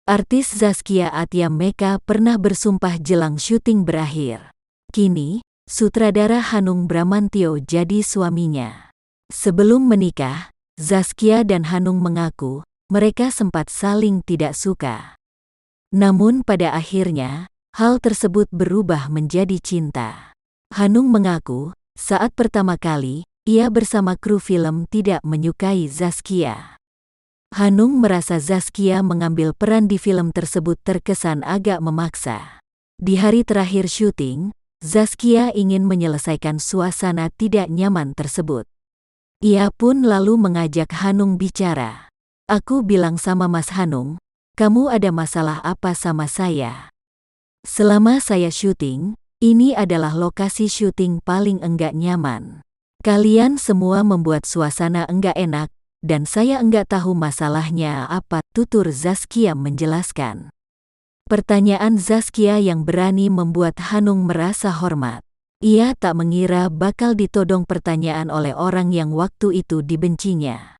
Artis Zaskia Atia Meka pernah bersumpah jelang syuting berakhir. Kini, sutradara Hanung Bramantyo jadi suaminya. Sebelum menikah, Zaskia dan Hanung mengaku mereka sempat saling tidak suka. Namun pada akhirnya, hal tersebut berubah menjadi cinta. Hanung mengaku, saat pertama kali, ia bersama kru film tidak menyukai Zaskia. Hanung merasa Zaskia mengambil peran di film tersebut terkesan agak memaksa. Di hari terakhir syuting, Zaskia ingin menyelesaikan suasana tidak nyaman tersebut. Ia pun lalu mengajak Hanung bicara. "Aku bilang sama Mas Hanung, kamu ada masalah apa sama saya? Selama saya syuting, ini adalah lokasi syuting paling enggak nyaman. Kalian semua membuat suasana enggak enak, dan saya enggak tahu masalahnya apa," tutur Zaskia menjelaskan. Pertanyaan Zaskia yang berani membuat Hanung merasa hormat. Ia tak mengira bakal ditodong pertanyaan oleh orang yang waktu itu dibencinya.